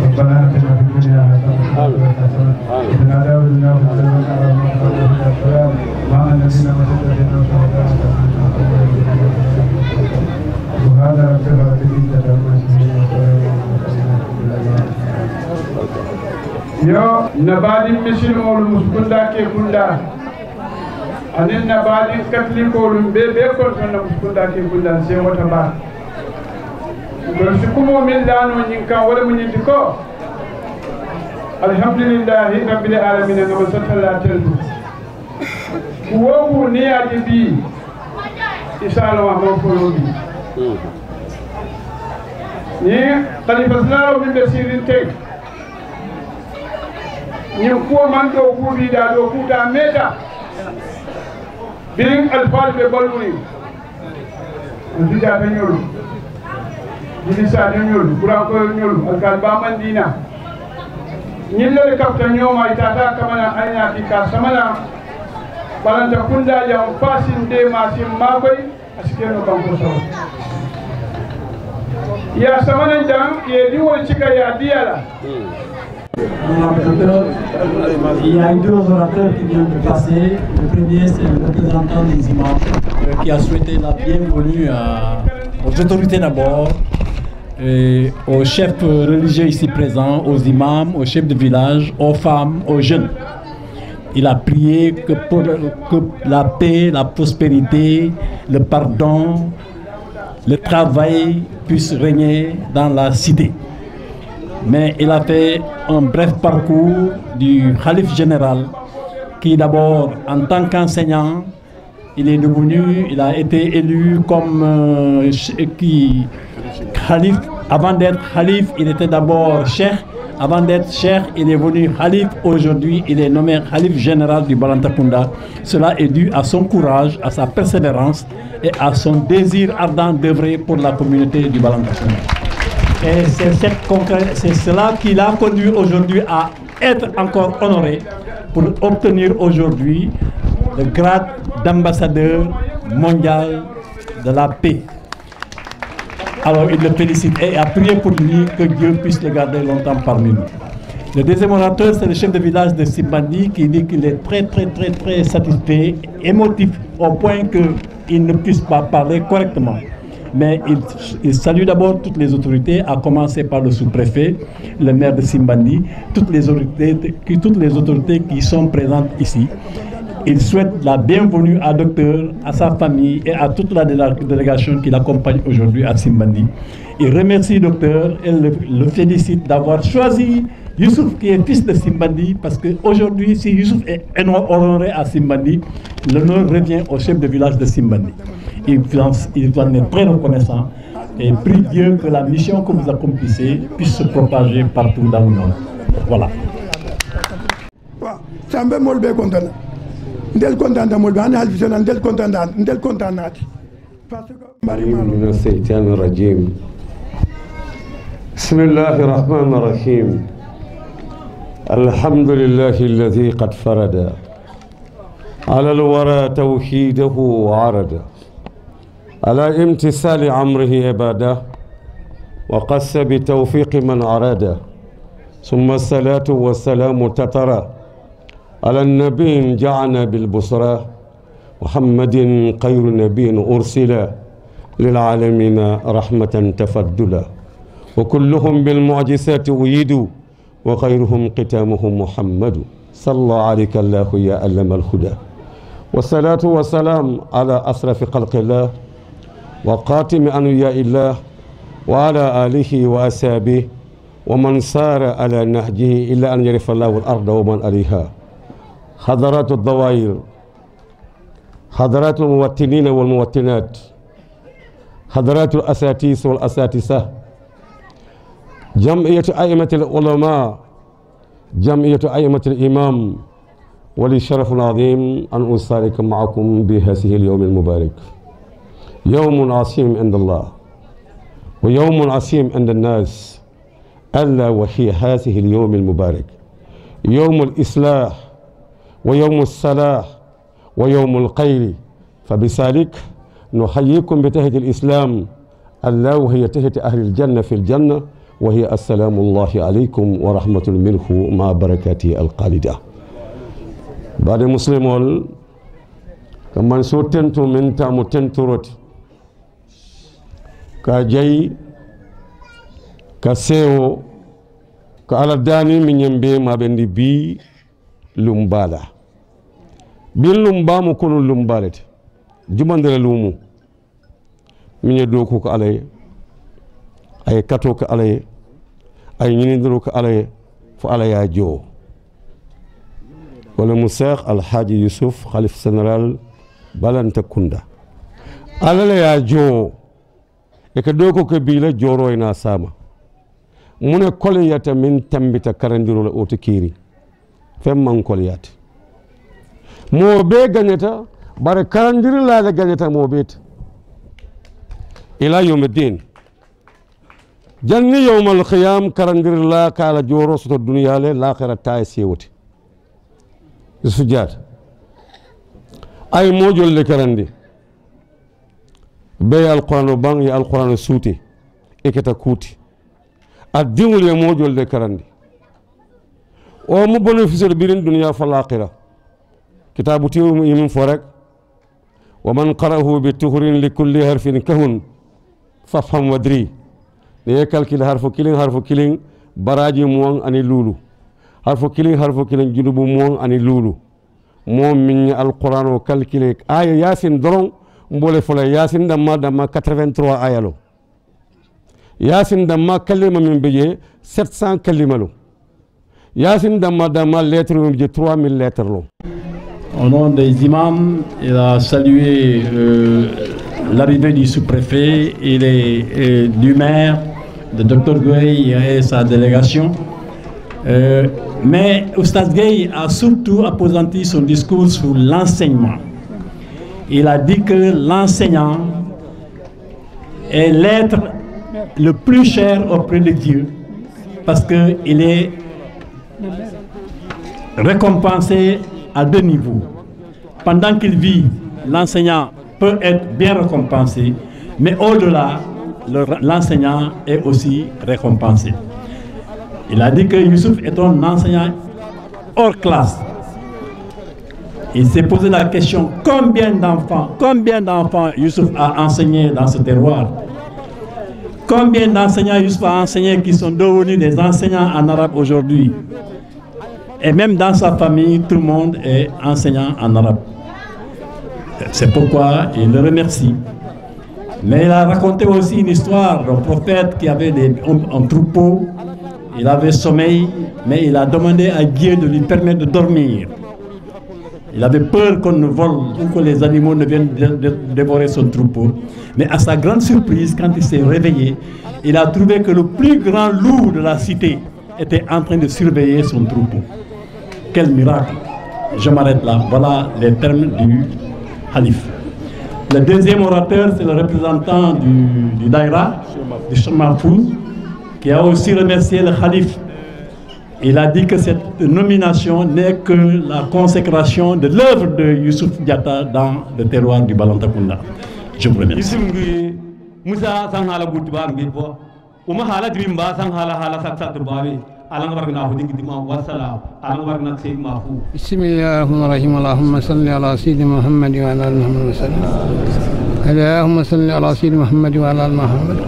ربنا اتنا في الدنيا حسنه وفي الاخره حسنه وقنا عذاب النار مع الذين وسدنا وهذا ربنا بالعزه عما يو نبالي مسلم والمسكندا كي كندا أن نبالي كاتليك والمبيبي كندا مسكندا كي كندا سيوة تبا برسكمو من دانو نينكا ولا من يدكو الحمد لله رب العالمين نمسط الله تلو ووو نيادي بي إسالة ومفولوبي ني خليفة سلالو من بسيرين تك ñin kuwa man do kuuɗiɗa ɗo kuuta meeta birin alfaal ɓe ɓalwuri on tijata ñolu jilisade ñolu kurankoyo ñolu alkal baman dina ñillere kafta ñooma tata kamana ayñaki ka samana ɓalanta kundaji on fasin de masin makoy asikeno banko sawo ya samana jam ye diwol cika ya diyala. Il y a deux orateurs qui viennent de passer. Le premier, c'est le représentant des imams qui a souhaité la bienvenue aux autorités d'abord, aux chefs religieux ici présents, aux imams, aux chefs de village, aux femmes, aux jeunes. Il a prié que la paix, la prospérité, le pardon, le travail puissent régner dans la cité. Mais il a fait un bref parcours du khalife général qui d'abord en tant qu'enseignant, il a été élu comme khalife. Avant d'être khalife, il était d'abord cheikh. Avant d'être cheikh, il est venu khalife. Aujourd'hui, il est nommé khalife général du Balantakunda. Cela est dû à son courage, à sa persévérance et à son désir ardent d'œuvrer pour la communauté du Balantakunda. Et c'est cela qui l'a conduit aujourd'hui à être encore honoré pour obtenir aujourd'hui le grade d'ambassadeur mondial de la paix. Alors il le félicite et a prié pour lui que Dieu puisse le garder longtemps parmi nous. Le deuxième orateur, c'est le chef de village de Simbandi qui dit qu'il est très satisfait, émotif au point qu'il ne puisse pas parler correctement. Mais il salue d'abord toutes les autorités, à commencer par le sous-préfet, le maire de Simbandi, toutes les autorités qui sont présentes ici. Il souhaite la bienvenue à Docteur, à sa famille et à toute la délégation qui l'accompagne aujourd'hui à Simbandi. Il remercie Docteur et le félicite d'avoir choisi Youssouf qui est fils de Simbandi, parce qu'aujourd'hui, si Youssouf est honoré à Simbandi, l'honneur revient au chef de village de Simbandi. Il en est très reconnaissant et prie Dieu que la mission que vous accomplissez puisse se propager partout dans le monde. Voilà. بسم الله الرحمن الرحيم. الحمد لله الذي قد فرد على الورى توحيده وعرد على امتثال أمره عباده وقس بتوفيق من أراد. ثم الصلاة والسلام تترى على النبي جعنا بالبصرى محمد خير نبي أرسل للعالمين رحمة تفضلا وكلهم بالمعجزات أيدوا وخيرهم ختامهم محمد صلى عليك الله يا علم الهدى. والصلاة والسلام على أشرف خلق الله وقاتم أنبياء الله وعلى آله وأصحابه ومن سار على نهجه إلا أن يرث الله الأرض ومن عليها. حضرات الضوائر، حضرات الموطنين والموطنات، حضرات الأساتذة والأساتذة، جمعية أئمة العلماء، جمعية أئمة الإمام، ولي شرف عظيم أن أشارك معكم بهذه اليوم المبارك. يوم عظيم عند الله ويوم عظيم عند الناس، ألا وهي هذه اليوم المبارك، يوم الإصلاح ويوم الصلاح ويوم الخير. فبذلك نحييكم بتحية الإسلام. الله وهي تحت أهل الجنة في الجنة وهي السلام الله عليكم ورحمة منه مع بركاته القالدة بعد مسلمون كمان سو تنتو من تامو تنتروت كجاي كسيو كالا داني من يمبي ما بندي بي لومبالا بي لومبامو كونو لومبالت جماندلا لومو من يدوكو كالي أي كاتو كالي أي يندرو كالي فعلي جو ولا مساق الحاج يوسف خليفة سنرال Balantakunda alala ya jo ekadoko ke bila joro ina sama mune koliyata min tambita karandiro la otakiri femman koliyata mo be ganyata bare karandiro la ganyata mo bet ila yawmiddin janni yawmal qiyam karandiro la kala joro soto dunya le l'akhirah tay sewoti sujat ay mojol le karandi be alquran bang ya alquran suuti eketa kuti addiwul ya mojol le karandi o mu bénéficier birin dunya fal akhirah kitabu tiwu yimin forek wa man qara'ahu bi tuhrin li kulli harfin kahun fafham wadri ne calcul harfu killing baraji muang ani lulu harfu killing junubu muang ani lulu moom min alquran o calculé aya yasin doron mbole fola yasin damma 83 ayalo yasin damma kalima min beje 700 kalimalo yasin damma lettre min beje 3000 lettres lo. Au nom des imams, il a salué l'arrivée du sous-préfet et du maire, de Dr Gueye et sa délégation. Mais Oustaz Gueye a surtout appesanti son discours sur l'enseignement. Il a dit que l'enseignant est l'être le plus cher auprès de Dieu parce qu'il est récompensé à deux niveaux. Pendant qu'il vit, l'enseignant peut être bien récompensé, mais au-delà, l'enseignant est aussi récompensé. Il a dit que Youssouf est un enseignant hors classe. Il s'est posé la question combien d'enfants Youssouf a enseigné dans ce terroir? Combien d'enseignants Youssouf a enseigné qui sont devenus des enseignants en arabe aujourd'hui? Et même dans sa famille, tout le monde est enseignant en arabe. C'est pourquoi il le remercie. Mais il a raconté aussi une histoire d'un prophète qui avait un troupeau. Il avait sommeil, mais il a demandé à Dieu de lui permettre de dormir. Il avait peur qu'on ne vole ou que les animaux ne viennent dévorer son troupeau. Mais à sa grande surprise, quand il s'est réveillé, il a trouvé que le plus grand loup de la cité était en train de surveiller son troupeau. Quel miracle! Je m'arrête là. Voilà les termes du Khalif. Le deuxième orateur, c'est le représentant du Daïra, du Cheikh Mahfouz, qui a aussi remercié le Khalif. Il a dit que cette nomination n'est que la consécration de l'œuvre de Youssouf Diatta dans le terroir du Balantakunda. Je vous remercie. Bismillahirrahmanirrahim. Allahumma salli ala sayyidina Muhammad wa ala ali Muhammad wa sallam. Allahumma salli ala sayyidina Muhammad wa ala ali Muhammad.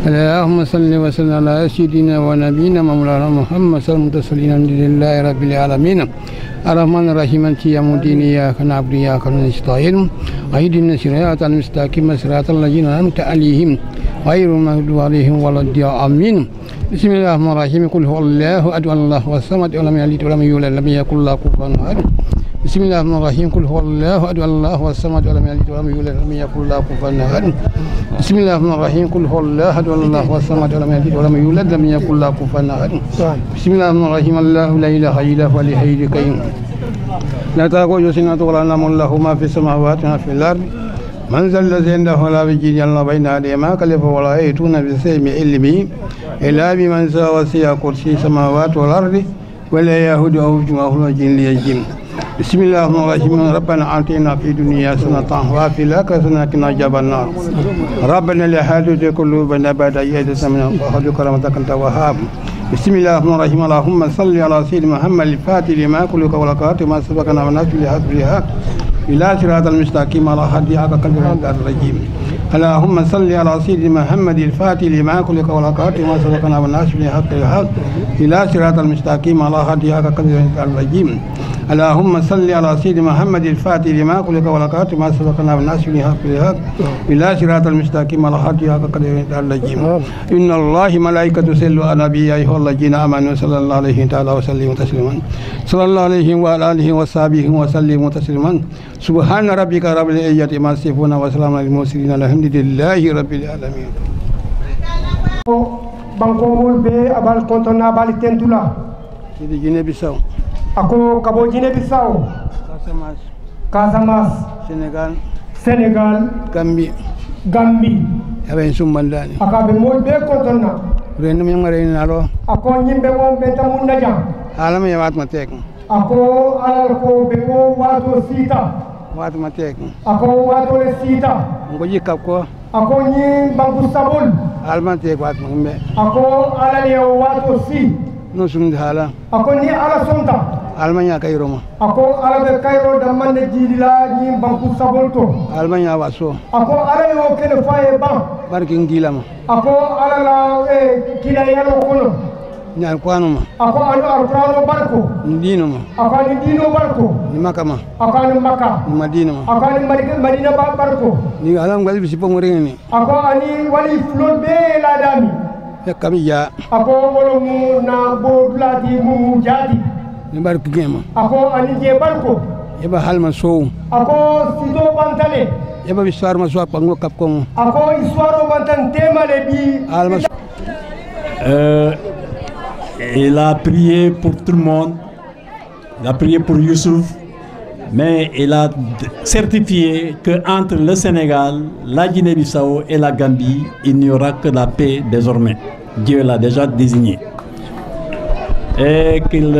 اللهم صل وسلم على سيدنا ونبينا مولانا محمد صلى الله عليه وسلم لله رب العالمين الرحمن الرحيم مالك يوم الدين إياك نعبد وإياك نستعين اهدنا الصراط المستقيم صراط الذين أنعمت عليهم غير المغضوب عليهم ولا الضالين بسم الله الرحمن الرحيم قل هو الله أحد الله الصمد ولم يلد ولم يولد ولم يكن له كفوا أحد بسم الله الرحمن الرحيم قل هو الله أحد الله الصمد ولم يلد ولم يولد ولم يكن له كفوا أحد بسم الله الرحمن الرحيم قل هو الله أحد الله الصمد ولم يلد ولم يولد ولم يكن له كفوا أحد بسم الله الرحمن الرحيم الله لا إله إلا هو الحي القيوم لا تأخذه سنة ولا نوم له ما في السماوات وما في الأرض من ذا الذي عنده لا يجد الله بين يديه ما كلف ولا يأتون بشيء من علمه إلا بمن شاء وسع كرسي السماوات والأرض ولا يهود أو جمعه الجن ليجم بسم الله الرحمن الرحيم ربنا آتنا في الدنيا حسنة وفي الآخرة حسنة وقنا عذاب النار ربنا لا تزغ قلوبنا بعد إذ هديتنا وهب لنا رحمتك أنت الوهاب بسم الله الرحمن الرحيم اللهم صل على سيدنا محمد الفاتح لما خلق والخاتم ما سبقنا والناصر بالحق إلى صراط المستقيم على هدي حق قدر الرجيم اللهم صل على سيدنا محمد الفاتح لما خلق والخاتم ما سبقنا والناصر بالحق إلى صراط المستقيم على هدي حق قدر الرجيم اللهم صل على سيدنا محمد الفاتح لما خلق والخاتم ما سبقنا والناصر بالحق إلى صراط المستقيم على هدي حق قدر الرجيم إن الله ملائكته يصلون على النبي يا أيها الذين آمنوا صلى الله عليه تعالى وسلم تسليما صلى الله عليه وعلى آله وصحبه وسلم تسليما سبحان ربك رب العزة عما يصفون وسلام على المرسلين الحمد لله رب العالمين. Bankomol be abal kontona bali tentula. Sidi Guinée Bissau. Ako kabo Guinée Bissau. Casamance. Sénégal. Gambie. Abe sumbandani. Akabe mol be kontona. Renum yang marin nalo. Ako nyimbe mo benta munda jam. Alam ya wat matek. Ako alal ko be ko wato sita. Wat matek. Ako wato le sita. Ngoji kap ko. Ako nyi banku sabul. Almante wat mbe. Ako alal ya wato si. No sum hala. Ako ni ala sonta. Almanya kayroma. Ako ala be kayro da mande jidila nyi banku sabul to. Almanya waso. Ako ala yo kene faye ban. Barking dilama. Ako ala la kila yalo kono. Nyal kwanuma. Ako anu alqur'ano barko. Ndinuma. Ako ani dino barko. Ni makama. Ako ani makka. Ni madina. Ako ani madina barko. Ni alam gali bisi pomoreni. Ako ani wali flot be la dami. Ya kami ya. Ako wolo mu na bodlati mu jadi. Ni barku gema. Ako ani je barko. Yeba halma sow. Ako sito bantale. Yeba biswar ma so pango kap ko. Ako iswaro bantan temale bi. Alma. Il a prié pour tout le monde, il a prié pour Youssouf, mais il a certifié qu'entre le Sénégal, la Guinée-Bissau et la Gambie, il n'y aura que la paix désormais. Dieu l'a déjà désigné. Et qu'il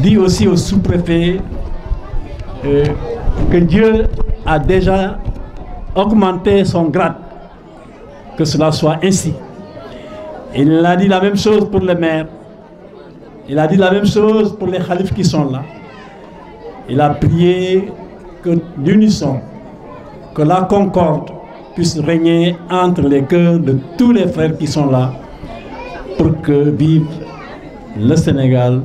dit aussi au sous-préfet que Dieu a déjà augmenté son grade, que cela soit ainsi. Il a dit la même chose pour les maires. Il a dit la même chose pour les khalifs qui sont là. Il a prié que d'unisson, que la concorde puisse régner entre les cœurs de tous les frères qui sont là pour que vive le Sénégal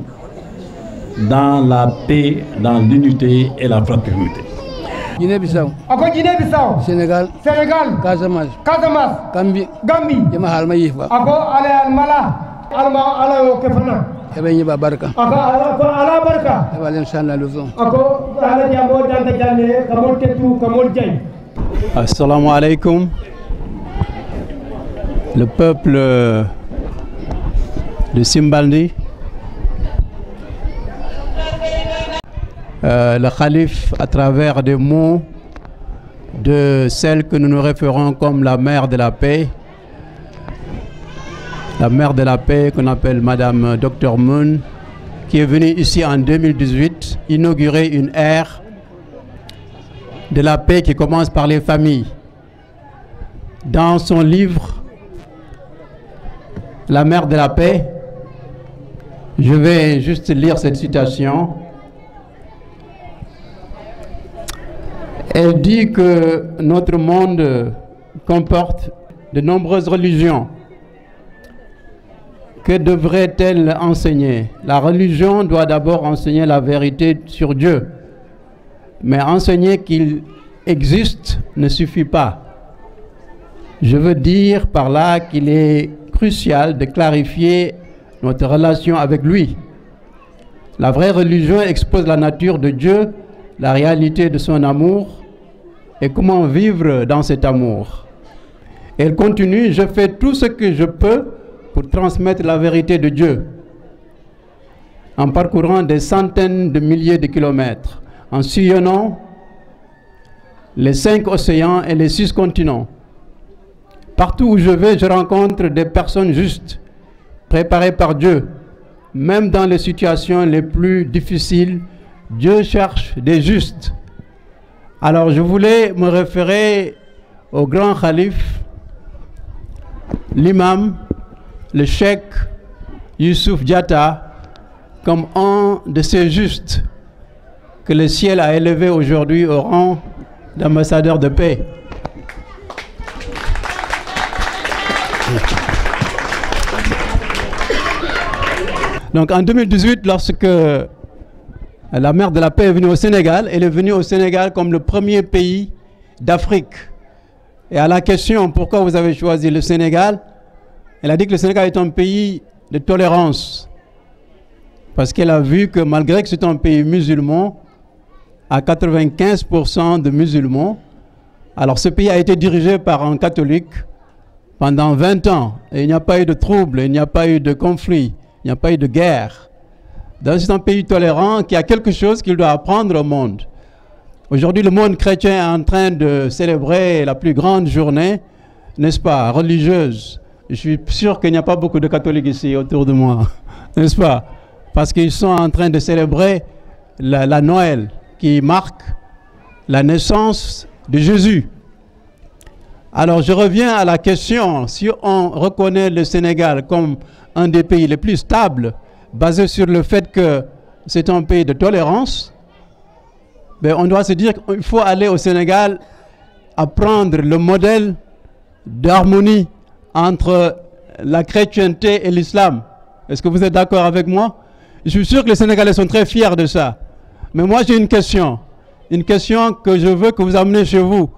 dans la paix, dans l'unité et la fraternité. Guinée-Bissau. Ako Guinée-Bissau. Sénégal. Casamance. Gambie. Yama halma yifa. Ako ala almala. Ala yo kefana. Ebe yiba barka. Ako ala barka. Ebe len sanna luzo. Ako ala jambo danta jande kamol tetu kamol jay. Assalamu alaikum. Le peuple de Simbandi. Le calife, à travers des mots de celle que nous nous référons comme la mère de la paix, qu'on appelle Madame Dr Moon, qui est venue ici en 2018 inaugurer une ère de la paix qui commence par les familles. Dans son livre La mère de la paix, je vais juste lire cette citation. Elle dit que notre monde comporte de nombreuses religions. Que devrait-elle enseigner? La religion doit d'abord enseigner la vérité sur Dieu. Mais enseigner qu'il existe ne suffit pas. Je veux dire par là qu'il est crucial de clarifier notre relation avec lui. La vraie religion expose la nature de Dieu, la réalité de son amour et comment vivre dans cet amour. Elle continue, je fais tout ce que je peux pour transmettre la vérité de Dieu en parcourant des centaines de milliers de kilomètres, en sillonnant les 5 océans et les 6 continents. Partout où je vais, je rencontre des personnes justes, préparées par Dieu. Même dans les situations les plus difficiles, Dieu cherche des justes. Alors je voulais me référer au grand calife, l'imam, le cheikh Youssouf Diatta, comme un de ces justes que le ciel a élevé aujourd'hui au rang d'ambassadeur de paix. Donc en 2018, lorsque la mère de la paix est venue au Sénégal, elle est venue au Sénégal comme le premier pays d'Afrique. Et à la question pourquoi vous avez choisi le Sénégal, elle a dit que le Sénégal est un pays de tolérance. Parce qu'elle a vu que malgré que c'est un pays musulman, à 95% de musulmans, alors ce pays a été dirigé par un catholique pendant 20 ans. Et il n'y a pas eu de troubles, il n'y a pas eu de conflit, il n'y a pas eu de guerre. Donc c'est un pays tolérant qui a quelque chose qu'il doit apprendre au monde. Aujourd'hui, le monde chrétien est en train de célébrer la plus grande journée, n'est-ce pas, religieuse. Je suis sûr qu'il n'y a pas beaucoup de catholiques ici autour de moi, n'est-ce pas? Parce qu'ils sont en train de célébrer la Noël, qui marque la naissance de Jésus. Alors je reviens à la question, si on reconnaît le Sénégal comme un des pays les plus stables, basé sur le fait que c'est un pays de tolérance, ben on doit se dire qu'il faut aller au Sénégal apprendre le modèle d'harmonie entre la chrétienté et l'islam. Est-ce que vous êtes d'accord avec moi? Je suis sûr que les Sénégalais sont très fiers de ça. Mais moi j'ai une question que je veux que vous amenez chez vous,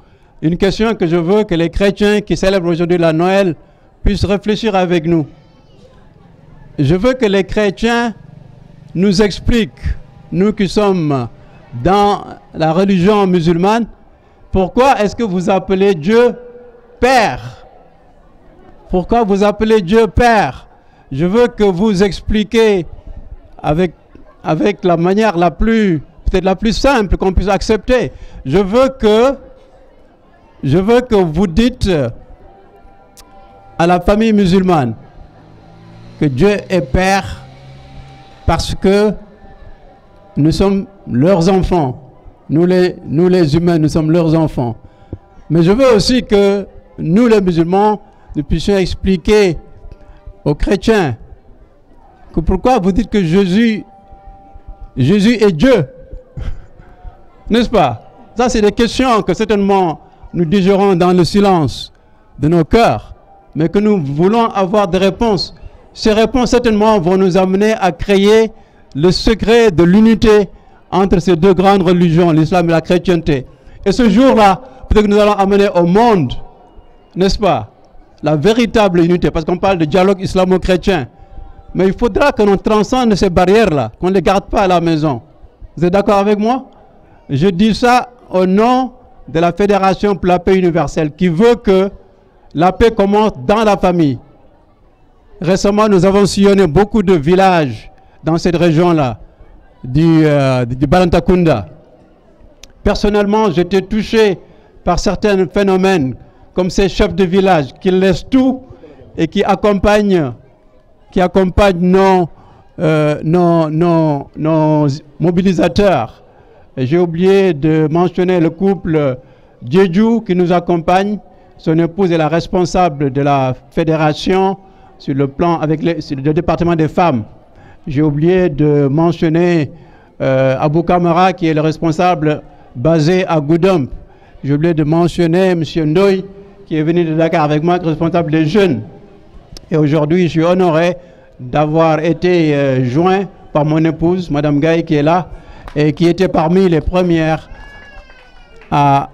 une question que je veux que les chrétiens qui célèbrent aujourd'hui la Noël puissent réfléchir avec nous. Je veux que les chrétiens nous expliquent, nous qui sommes dans la religion musulmane, pourquoi est-ce que vous appelez Dieu Père? Pourquoi vous appelez Dieu Père? Je veux que vous expliquiez avec la manière la plus, peut-être la plus simple qu'on puisse accepter. Je veux que vous dites à la famille musulmane que Dieu est Père parce que nous sommes leurs enfants. Nous les humains, nous sommes leurs enfants. Mais je veux aussi que nous les musulmans, nous puissions expliquer aux chrétiens que pourquoi vous dites que Jésus est Dieu. N'est-ce pas? Ça, c'est des questions que certainement nous digérons dans le silence de nos cœurs, mais que nous voulons avoir des réponses. Ces réponses, certainement, vont nous amener à créer le secret de l'unité entre ces deux grandes religions, l'islam et la chrétienté. Et ce jour-là, peut-être que nous allons amener au monde, n'est-ce pas, la véritable unité, parce qu'on parle de dialogue islamo-chrétien. Mais il faudra que l'on transcende ces barrières-là, qu'on ne les garde pas à la maison. Vous êtes d'accord avec moi? Je dis ça au nom de la Fédération pour la paix universelle, qui veut que la paix commence dans la famille. Récemment, nous avons sillonné beaucoup de villages dans cette région-là, du Balantakunda. Personnellement, j'étais touché par certains phénomènes, comme ces chefs de village qui laissent tout et qui accompagnent nos mobilisateurs. J'ai oublié de mentionner le couple Djedjou qui nous accompagne. Son épouse est la responsable de la fédération sur le plan avec sur le département des femmes. J'ai oublié de mentionner Abou Kamara qui est le responsable basé à Goudomp. J'ai oublié de mentionner M. Ndoye qui est venu de Dakar avec moi, responsable des jeunes. Et aujourd'hui, je suis honoré d'avoir été joint par mon épouse, Mme Gaye, qui est là, et qui était parmi les premières à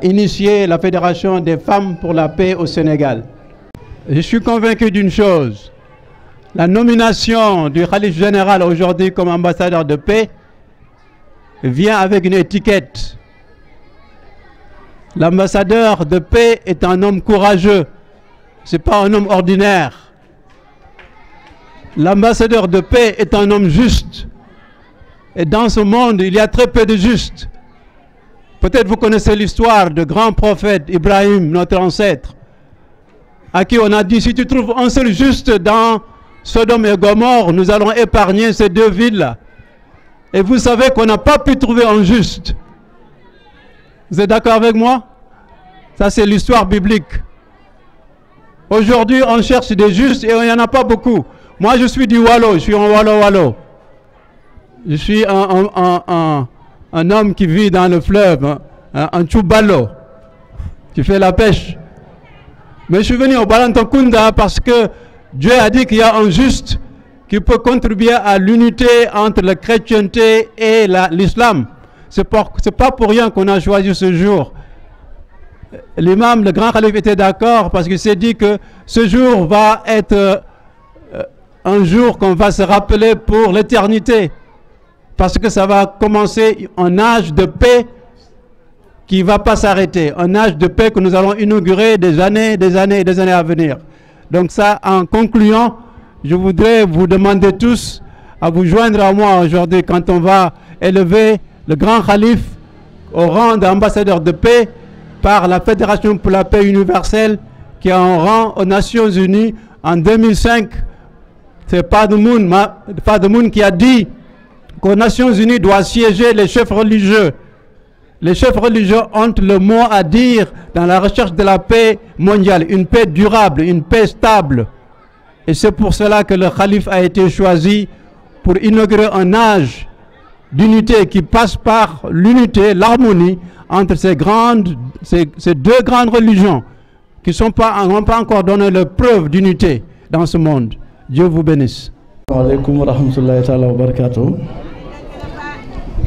initier la Fédération des femmes pour la paix au Sénégal. Je suis convaincu d'une chose. La nomination du Khalife général aujourd'hui comme ambassadeur de paix vient avec une étiquette. L'ambassadeur de paix est un homme courageux. Ce n'est pas un homme ordinaire. L'ambassadeur de paix est un homme juste. Et dans ce monde, il y a très peu de justes. Peut-être vous connaissez l'histoire du grand prophète Ibrahim, notre ancêtre, à qui on a dit, si tu trouves un seul juste dans Sodome et Gomorrhe, nous allons épargner ces deux villes-là. Et vous savez qu'on n'a pas pu trouver un juste. Vous êtes d'accord avec moi? Ça, c'est l'histoire biblique. Aujourd'hui, on cherche des justes et il n'y en a pas beaucoup. Moi, je suis du Wallo, je suis un Wallo. Je suis un homme qui vit dans le fleuve, un Tchoubalo, qui fait la pêche. Mais je suis venu au Balantakunda parce que Dieu a dit qu'il y a un juste qui peut contribuer à l'unité entre la chrétienté et l'islam. C'est pas pour rien qu'on a choisi ce jour. L'imam, le grand calife, était d'accord parce qu'il s'est dit que ce jour va être un jour qu'on va se rappeler pour l'éternité. Parce que ça va commencer un âge de paix qui ne va pas s'arrêter. Un âge de paix que nous allons inaugurer des années à venir. Donc ça, en concluant, je voudrais vous demander tous à vous joindre à moi aujourd'hui quand on va élever le grand calife au rang d'ambassadeur de paix par la Fédération pour la paix universelle qui a un rang aux Nations Unies en 2005. C'est Pademoun qui a dit qu'aux Nations Unies doivent siéger les chefs religieux. Les chefs religieux ont le mot à dire dans la recherche de la paix mondiale, une paix durable, une paix stable. Et c'est pour cela que le calife a été choisi pour inaugurer un âge d'unité qui passe par l'unité, l'harmonie entre ces deux grandes religions qui n'ont pas encore donné leur preuve d'unité dans ce monde. Dieu vous bénisse. Alaikum wa rahmatullahi ta'ala wa barakatuh.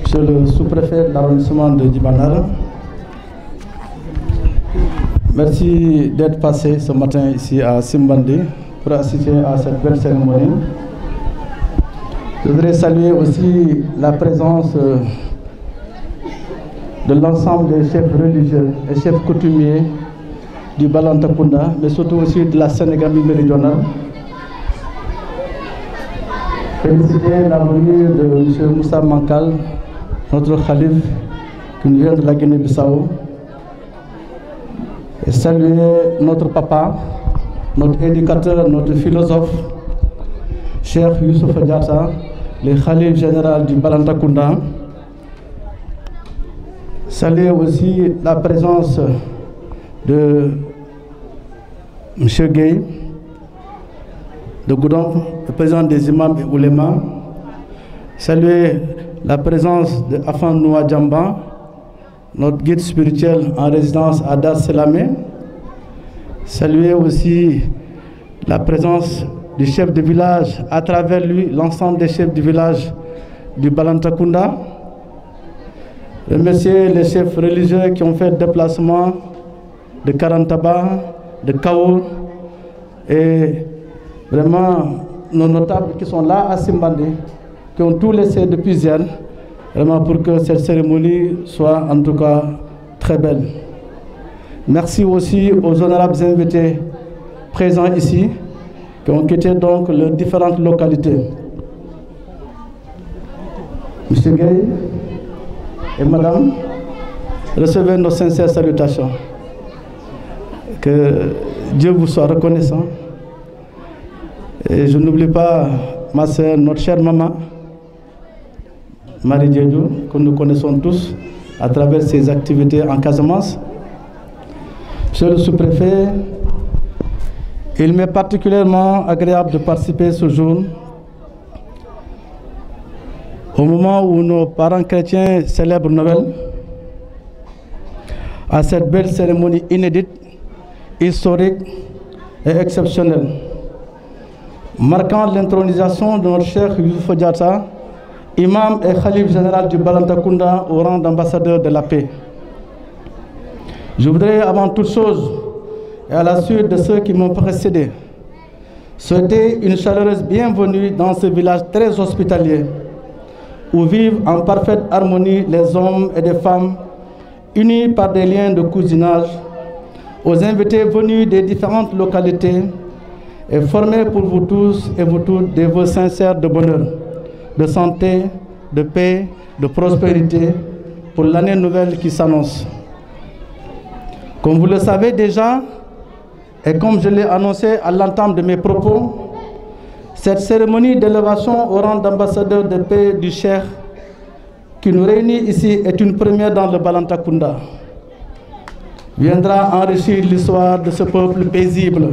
Monsieur le sous-préfet de l'arrondissement de Djibanar, merci d'être passé ce matin ici à Simbandi pour assister à cette belle cérémonie. Je voudrais saluer aussi la présence de l'ensemble des chefs religieux et chefs coutumiers du Balantakunda, mais surtout aussi de la Sénégambie méridionale. Féliciter la venue de M. Moussa Mankal, notre calife qui nous vient de la Guinée-Bissau. Et saluer notre papa, notre éducateur, notre philosophe, Cheikh Youssouf Diatta, le calife général du Balantakunda. Saluer aussi la présence de M. Gueye, de Goudon, le président des imams et oulémas. Saluer la présence de Afan Noua Djamba, notre guide spirituel en résidence à Dar Selamé. Saluer aussi la présence du chef de village, à travers lui, l'ensemble des chefs du village du Balantakunda. Remercier les chefs religieux qui ont fait le déplacement de Karantaba, de Kaour, et vraiment nos notables qui sont là à Simbandi, qui ont tout laissé depuis hier, vraiment pour que cette cérémonie soit en tout cas très belle. Merci aussi aux honorables invités présents ici, qui ont quitté donc les différentes localités. Monsieur Gueye et Madame, recevez nos sincères salutations. Que Dieu vous soit reconnaissant. Et je n'oublie pas ma sœur, notre chère maman, Marie Diédou, que nous connaissons tous à travers ses activités en Casamance. Monsieur le sous-préfet, il m'est particulièrement agréable de participer ce jour au moment où nos parents chrétiens célèbrent Noël, à cette belle cérémonie inédite, historique et exceptionnelle, marquant l'intronisation de notre cher Youssouf Diatta, imam et calife général du Balantakunda au rang d'ambassadeur de la paix. Je voudrais avant toute chose, et à la suite de ceux qui m'ont précédé, souhaiter une chaleureuse bienvenue dans ce village très hospitalier, où vivent en parfaite harmonie les hommes et les femmes, unis par des liens de cousinage, aux invités venus des différentes localités, et former pour vous tous et vous toutes des vœux sincères de bonheur, de santé, de paix, de prospérité pour l'année nouvelle qui s'annonce. Comme vous le savez déjà, et comme je l'ai annoncé à l'entame de mes propos, cette cérémonie d'élévation au rang d'ambassadeur de paix du Cheikh qui nous réunit ici est une première dans le Balantakunda. Viendra enrichir l'histoire de ce peuple paisible.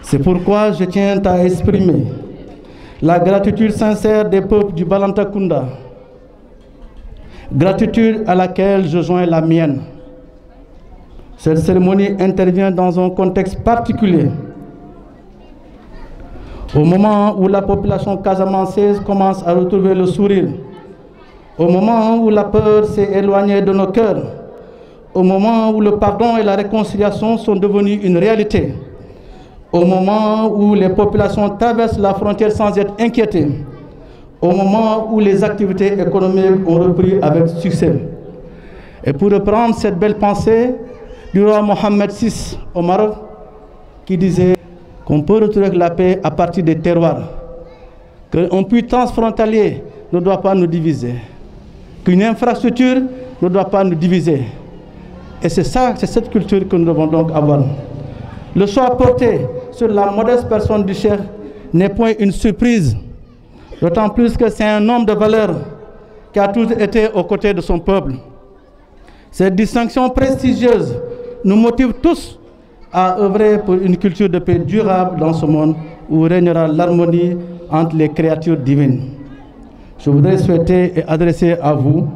C'est pourquoi je tiens à exprimer la gratitude sincère des peuples du Balantakunda, gratitude à laquelle je joins la mienne. Cette cérémonie intervient dans un contexte particulier, au moment où la population casamançaise commence à retrouver le sourire, au moment où la peur s'est éloignée de nos cœurs, au moment où le pardon et la réconciliation sont devenus une réalité, au moment où les populations traversent la frontière sans être inquiétées, au moment où les activités économiques ont repris avec succès. Et pour reprendre cette belle pensée du roi Mohammed VI au Maroc, qui disait qu'on peut retrouver la paix à partir des terroirs, qu'un puits transfrontalier ne doit pas nous diviser, qu'une infrastructure ne doit pas nous diviser. Et c'est cette culture que nous devons donc avoir. Le choix porté sur la modeste personne du Cheikh n'est point une surprise, d'autant plus que c'est un homme de valeur qui a toujours été aux côtés de son peuple. Cette distinction prestigieuse nous motive tous à œuvrer pour une culture de paix durable dans ce monde où régnera l'harmonie entre les créatures divines. Je voudrais souhaiter et adresser à vous,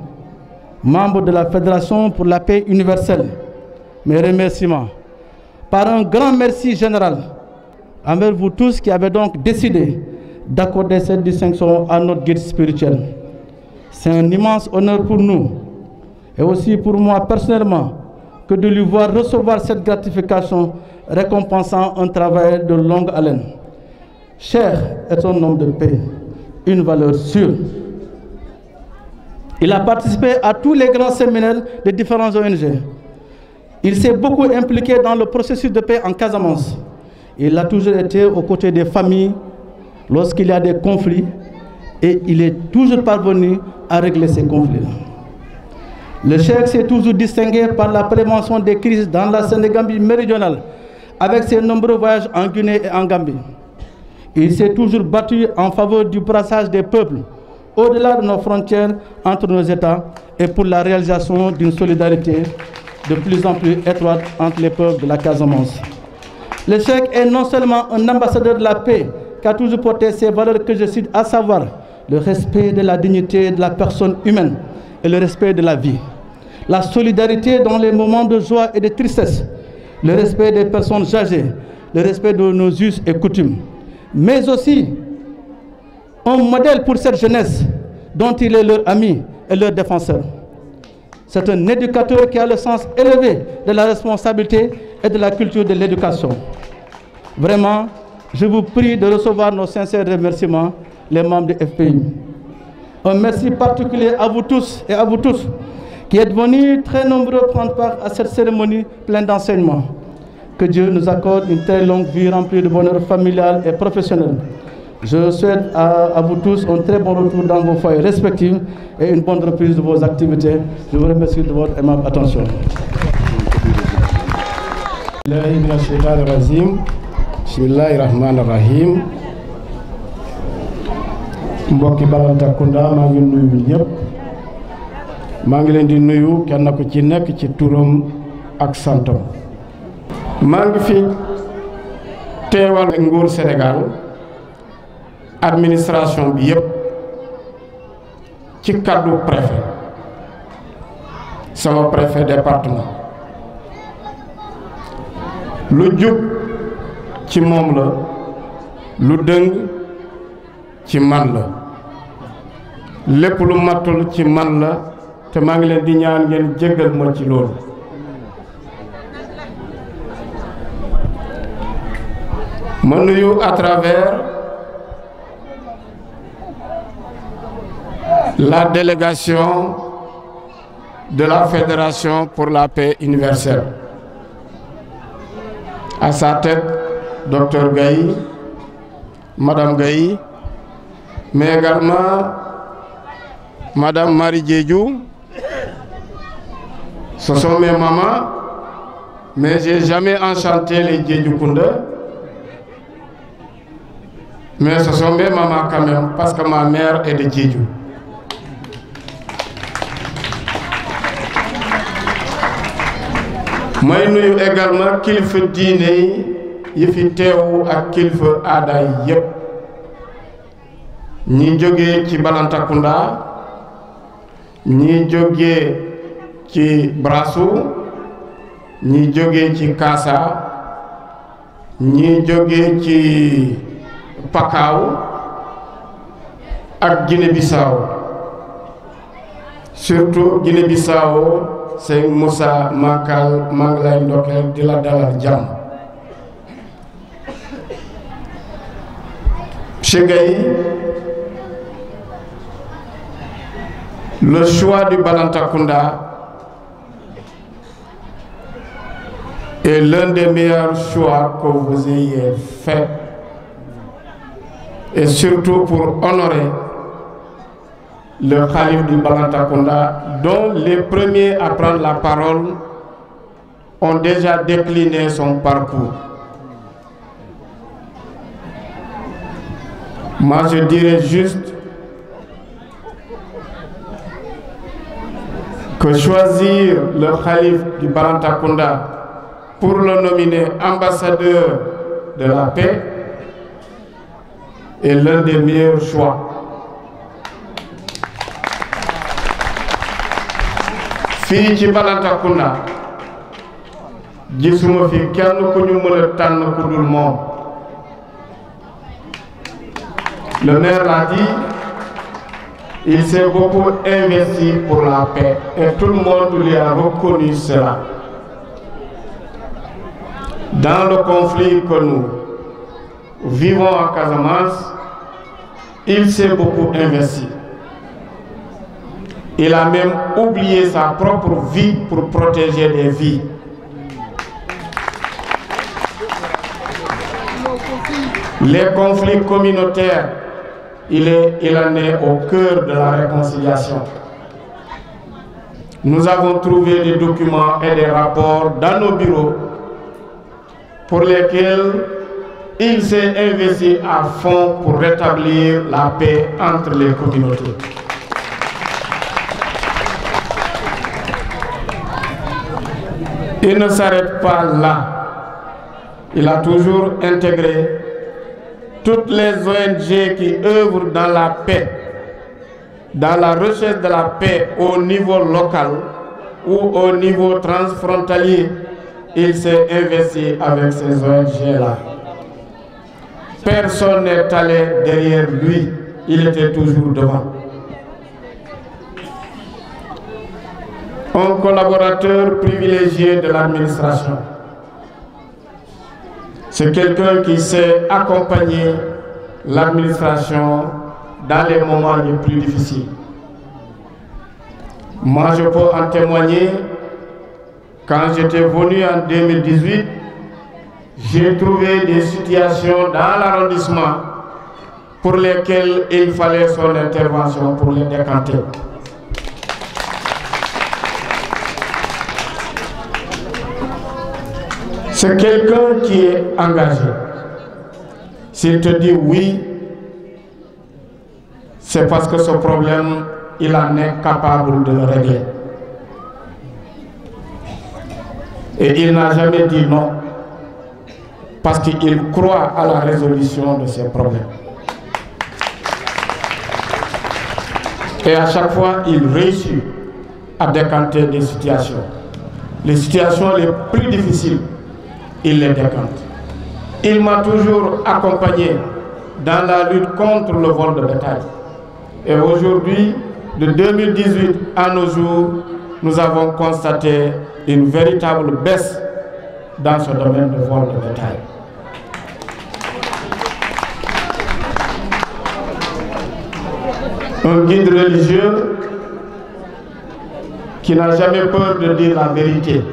membres de la Fédération pour la paix universelle, mes remerciements. Par un grand merci général envers vous tous qui avez donc décidé d'accorder cette distinction à notre guide spirituel. C'est un immense honneur pour nous et aussi pour moi personnellement que de lui voir recevoir cette gratification récompensant un travail de longue haleine. Cheikh est un homme de paix, une valeur sûre. Il a participé à tous les grands séminaires des différentes ONG. Il s'est beaucoup impliqué dans le processus de paix en Casamance. Il a toujours été aux côtés des familles lorsqu'il y a des conflits et il est toujours parvenu à régler ces conflits. Le Cheikh s'est toujours distingué par la prévention des crises dans la Sénégambie méridionale avec ses nombreux voyages en Guinée et en Gambie. Il s'est toujours battu en faveur du brassage des peuples au-delà de nos frontières entre nos États et pour la réalisation d'une solidarité de plus en plus étroite entre les peuples de la Casamance. Le Cheikh est non seulement un ambassadeur de la paix qui a toujours porté ces valeurs que je cite, à savoir le respect de la dignité de la personne humaine et le respect de la vie, la solidarité dans les moments de joie et de tristesse, le respect des personnes âgées, le respect de nos us et coutumes, mais aussi un modèle pour cette jeunesse dont il est leur ami et leur défenseur. C'est un éducateur qui a le sens élevé de la responsabilité et de la culture de l'éducation. Vraiment, je vous prie de recevoir nos sincères remerciements, les membres du FPI. Un merci particulier à vous tous et à vous tous qui êtes venus très nombreux prendre part à cette cérémonie pleine d'enseignements. Que Dieu nous accorde une très longue vie remplie de bonheur familial et professionnel. Je souhaite à vous tous un très bon retour dans vos foyers respectifs et une bonne reprise de vos activités. Je vous remercie de votre aimable attention. Bismillahirrahmanirrahim. Mbokki Balantakunda maa ngi nuyu ñëpp maa ngi leen di nuyu kenn ku ci nekk ci turam ak santam. maa ngi fi teewal nguur Sénégal administration bi yëpp ci kaddu préfet sama préfet département lu jub ci moom la lu dëng ci man la lépp lu matul ci man la te maa ngi leen di ñaan ngeen jéggal ma ci loolu. ma nuyu à travers la délégation de la Fédération pour la paix universelle. À sa tête, Dr Gaye, Madame Gaye, mais également Madame Marie Diédhiou. Ce sont mes mamans, mais j'ai jamais enchanté les Diédhiou Kounda. Mais ce sont mes mamans quand même, parce que ma mère est de Diédhiou. may nuyu également kilifa diine yi fi teew ak kilifa aada yépp ñi jógee ci Balantakunda ñi jógee ci Brassou ñi jógee ci Kassa ñi jógee ci Pakao ak Guinée-Bissau surtout Guinée-Bissau Sëñ Moussa Makal maa ngi lay ndokkeel di la dalal jàmm. Monsieur Gaye, le choix du Balantakunda est l'un des meilleurs choix que vous ayez fait, et surtout pour honorer le Khalif du Balantakunda, dont les premiers à prendre la parole ont déjà décliné son parcours. Moi, je dirais juste que choisir le Khalif du Balantakunda pour le nominer ambassadeur de la paix est l'un des meilleurs choix. fii ci Balantakunda gisuma fi kenn ku ñu mën a tànn ku dul moom. Le maire l'a dit, il s'est beaucoup investi pour la paix et tout le monde lui a reconnu cela. Dans le conflit que nous vivons en Casamance, il s'est beaucoup investi. Il a même oublié sa propre vie pour protéger des vies. Les conflits communautaires, il en est au cœur de la réconciliation. Nous avons trouvé des documents et des rapports dans nos bureaux pour lesquels il s'est investi à fond pour rétablir la paix entre les communautés. Il ne s'arrête pas là. Il a toujours intégré toutes les ONG qui œuvrent dans la paix, dans la recherche de la paix au niveau local ou au niveau transfrontalier. Il s'est investi avec ces ONG-là. Personne n'est allé derrière lui, il était toujours devant. Un collaborateur privilégié de l'administration. C'est quelqu'un qui sait accompagner l'administration dans les moments les plus difficiles. Moi, je peux en témoigner. Quand j'étais venu en 2018, j'ai trouvé des situations dans l'arrondissement pour lesquelles il fallait son intervention pour les décanter. C'est quelqu'un qui est engagé. S'il te dit oui, c'est parce que ce problème, il en est capable de le régler. Et il n'a jamais dit non, parce qu'il croit à la résolution de ces problèmes. Et à chaque fois, il réussit à décanter des situations. Les situations les plus difficiles, il les décante. Il m'a toujours accompagné dans la lutte contre le vol de bétail. Et aujourd'hui, de 2018 à nos jours, nous avons constaté une véritable baisse dans ce domaine de vol de bétail. Un guide religieux qui n'a jamais peur de dire la vérité.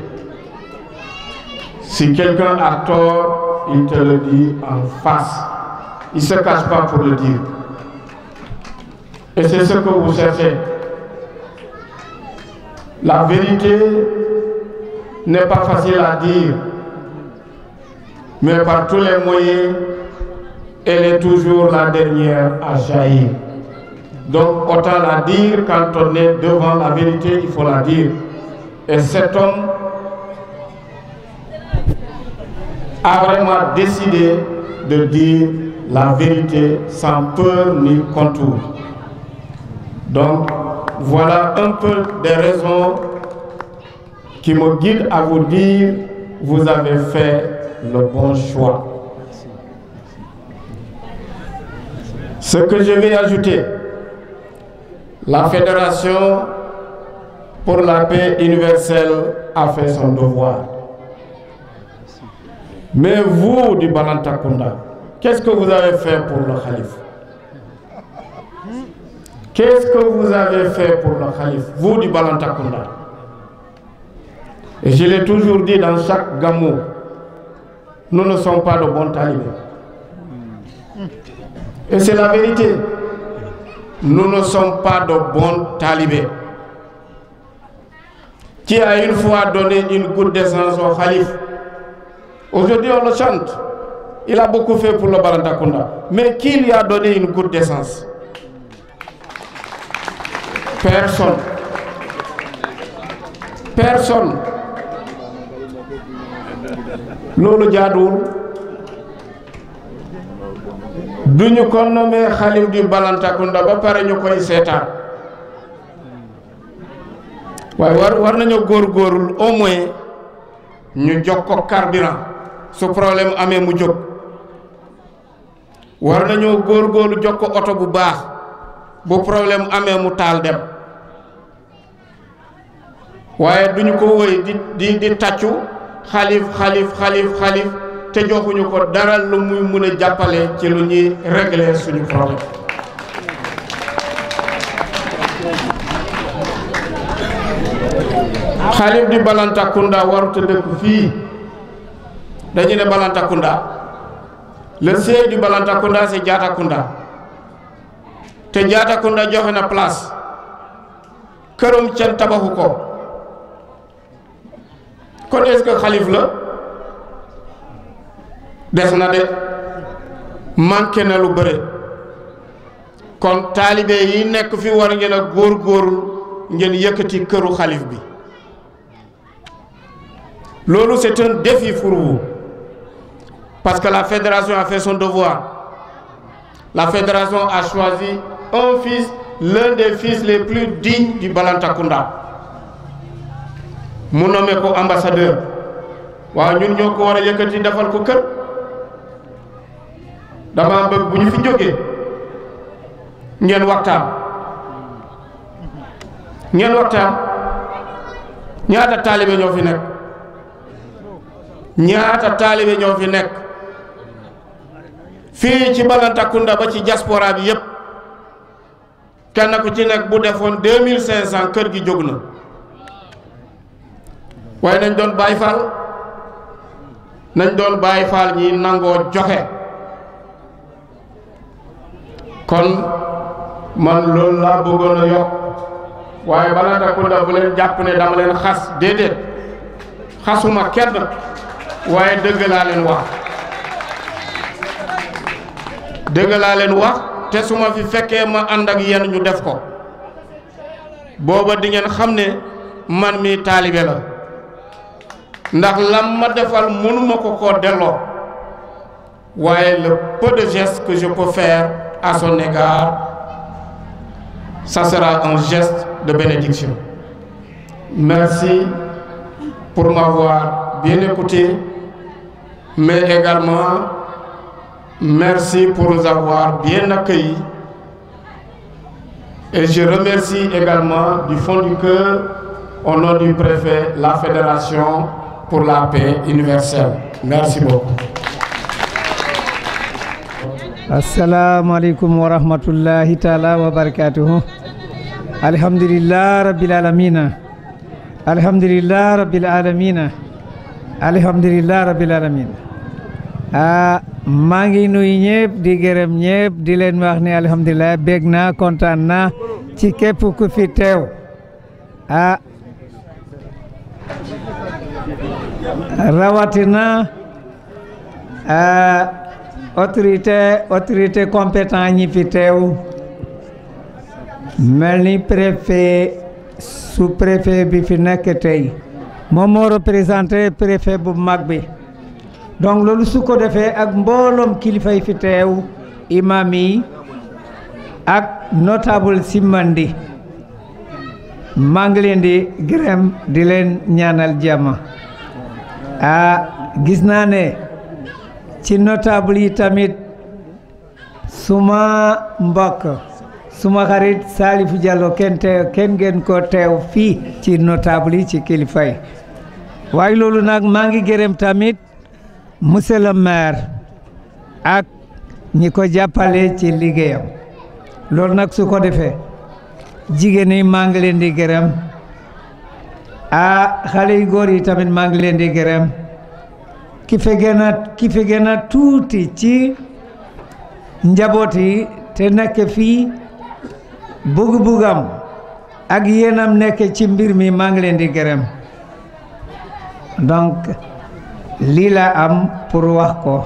Si quelqu'un a tort, il te le dit en face. Il ne se cache pas pour le dire. Et c'est ce que vous cherchez. La vérité n'est pas facile à dire, mais par tous les moyens, elle est toujours la dernière à jaillir. Donc autant la dire quand on est devant la vérité, il faut la dire. Et cet homme a vraiment décidé de dire la vérité sans peur ni contour. Donc, voilà un peu des raisons qui me guident à vous dire, vous avez fait le bon choix. Ce que je vais ajouter, la Fédération pour la paix universelle a fait son devoir. Mais vous, du Balantakunda, qu'est-ce que vous avez fait pour le Khalif? Qu'est-ce que vous avez fait pour le Khalif, vous du Balantakunda? Et je l'ai toujours dit dans chaque gamou, nous ne sommes pas de bons talibés. Et c'est la vérité. Nous ne sommes pas de bons talibés. Qui a une fois donné une goutte d'essence au Khalif? Aujourd'hui on le chante. Il a beaucoup fait pour le Balantakunda. Mais qui lui a donné une goutte d'essence? Personne. Personne. Lolo jaaduwul duñu ko nommé Khalif du Balantakunda ba pare ñu koy seetaan waaye war nañu góorgóorlu au moins ñu jox ko carburant su problème amee mu jóg war nañu góorgóorlu jox ko oto bu baax bu problème amee mu taal dem waaye duñu ko wëy di tàccu Khalif te joxuñu ko dara lu muy mun a jàppale ci lu ñuy régler suñu problème. Khalif di Balantakunda warut a dëkk fii dañu ne Balantakunda le siège du Balantakunda c'est Diatakunda te Diatakunda joxe na place këram kenn tabaxu ko kon est-ce que Khalif la des na de manqué na lu bëre kon taalibe yi nekk fi war ngeen a góorgóorlu ngeen yëkkati këru Khalif bi loolu c'est un défi pour vous parce que la fédération a fait son devoir. La fédération a choisi un fils, l'un des fils les plus dignes du Balantakunda mu nommé ko ambassadeur waaw ñun ñoo ko war a yëkkati defal ko kër dama bëgg bu ñu fi jógee ngeen waxtaan ñaata taalibe ñoo fi nekk fii ci Balantakunda ba ci diaspora bi yépp kenn ku ci nekk bu defoon 2500 kër gi jóg na waaye nañ doon Baay Faal ñi nangoo joxe kon man loolu laa bëggoon a yokk waaye Balantakunda bu leen jàpp ne dama leen xas déedéet xasuma kenn waaye dëgg laa leen wax te su ma fi fekkee ma ànd ak yéen ñu def ko booba di ngeen xam ne man mi taalibe la ndax lam ma defal mënuma ko koo delloo waaye le peu de gestes que je peux faire à son égard ça sera un geste de bénédiction. Merci pour m'avoir bien écouté, mais également merci pour nous avoir bien accueillis. Et je remercie également du fond du cœur, au nom du préfet, la Fédération pour la paix universelle. Merci beaucoup. Assalamu alaikum wa rahmatullahi ta'ala wa barakatuhu. Alhamdulillah rabbil alamina. Alhamdulillah rabbil alamina. Alhamdulillah rabbil alamina. maa ngi nuyu ñëpp di gërëm ñëpp di leen wax ne alhamdulilah bég naa kontaan naa ci képp ku fi teew rawatina autorité compétent ñi fi teew mel ni préfet sous-préfet bi fi nekk tey moom moo représenté préfet bu mag bi donc loolu su ko defee ak mbooloom kilifa yi fi teew imam yi ak notable Simbandi maa ngi leen di gërëm di leen ñaanal jàmm gis naa ne ci notable yi tamit suma mbokk suma xarit Salif Diallo kenn ngeen ko teew fii ci notable yi ci kilifa yi waaye loolu nag maa ngi gërëm tamit monsieur le maire ak ñi ko jàppale ci liggéeyam loolu nag su ko defee jigéen ñi maa ngi leen di gërëm xale yu góor yi tamit maa ngi leen di gërëm ki fi gën a tuuti ci njaboot yi te nekk fii bugg-buggam ak yéenam nekk ci mbir mi maa ngi leen di gërëm donc lii la am pour wax ko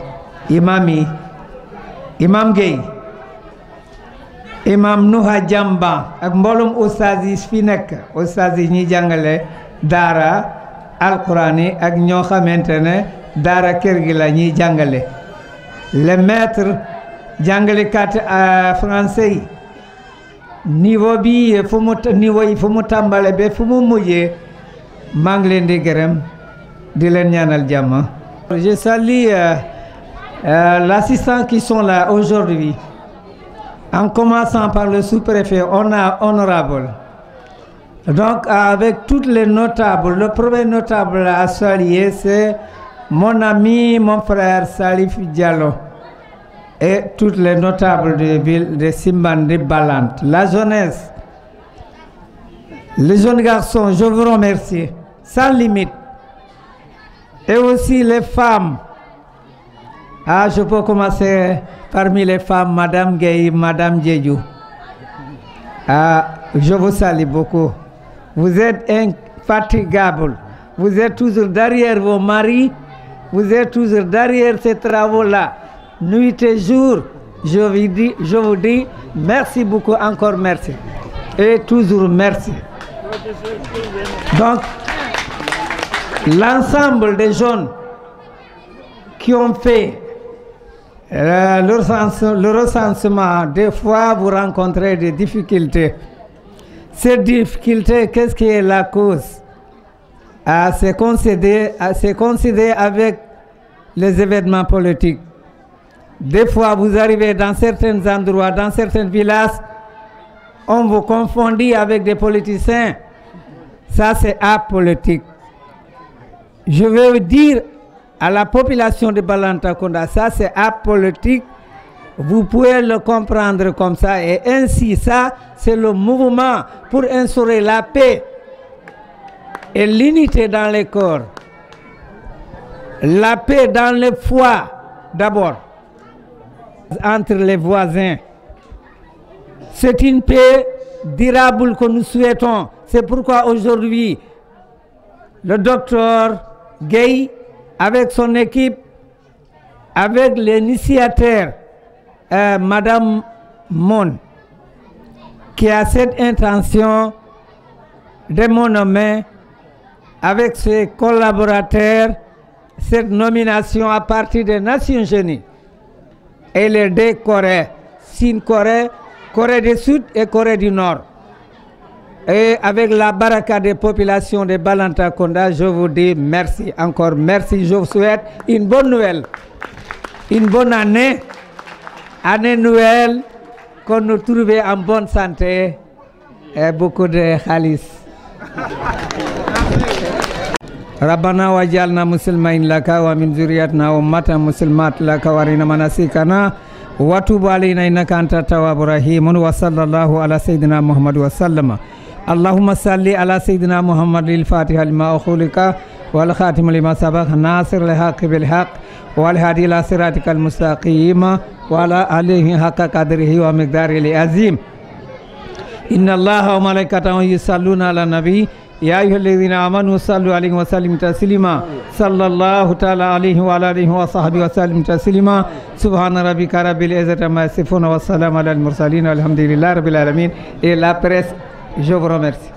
imam yi imam Gueye imam Nuha Jamba ak mboolum ustaaz yi fi nekk ustaaz yi ñuy jàngale daara alquran yi ak ñoo xamante ne daara kër gi la ñuy jàngale les maîtres jàngalekat français yi niveau bi niveau yi fu mu tàmbale ba fu mu mujjee maa ngi leen di gërëm di leen ñaanal jàmm. Je salue l'assistant qui sont là aujourd'hui en commençant par le sous-préfet honorable. Donc avec tous les notables, le premier notable à saluer c'est mon ami, mon frère Salif Diallo et tous les notables de ville de Simbandi Balante. La jeunesse, les jeunes garçons, je vous remercie sans limite. Et aussi les femmes. Je peux commencer parmi les femmes, Madame Gueye, Madame Djedjou. Je vous salue beaucoup. Vous êtes infatigables. Vous êtes toujours derrière vos maris. Vous êtes toujours derrière ces travaux-là. Nuit et jour, je vous dis merci beaucoup, encore merci. Et toujours merci. Donc, l'ensemble des jeunes qui ont fait le recensement, des fois vous rencontrez des difficultés. Ces difficultés, qu'est-ce qui est la cause? C'est coïncider avec les événements politiques. Des fois, vous arrivez dans certains endroits, dans certains villages, on vous confondit avec des politiciens. Ça, c'est apolitique. Je veux dire à la population de Balantacounda, ça c'est apolitique. Vous pouvez le comprendre comme ça. Et ainsi, ça, c'est le mouvement pour instaurer la paix et l'unité dans les corps. La paix dans les foies, d'abord, entre les voisins. C'est une paix durable que nous souhaitons. C'est pourquoi aujourd'hui, le docteur Gueye, avec son équipe, avec l'initiateur, Madame Mon, qui a cette intention de me nommer avec ses collaborateurs, cette nomination à partir des Nations Unies et les deux Corées, Sine-Corée, Corée du Sud et Corée du Nord. Et avec la baraka des populations de Balantacounda, je vous dis merci, encore merci. Je vous souhaite une bonne nouvelle, une bonne année nouvelle, qu'on nous trouve en bonne santé et beaucoup de khalis. ربنا وجعلنا مسلمين لك ومن ذريتنا أمة مسلمات لك وارنا مناسكنا وتوب علينا إنك أنت التواب الرحيم وصلى الله على سيدنا محمد وسلم. اللهم صل على سيدنا محمد الفاتحة لما أخلق والخاتم لما سبق ناصر الحق بالحق والهادي إلى صراطك المستقيم وعلى آله حق قدره ومقداره العظيم. إن الله وملائكته يصلون على النبي يا أيها الذين آمنوا صلوا عليه وسلموا تسليما صلى الله تعالى عليه وعلى آله وصحبه وسلم تسليما سبحان ربك رب العزة عما يصفون والسلام على المرسلين والحمد لله رب العالمين. Et la presse, je vous remercie.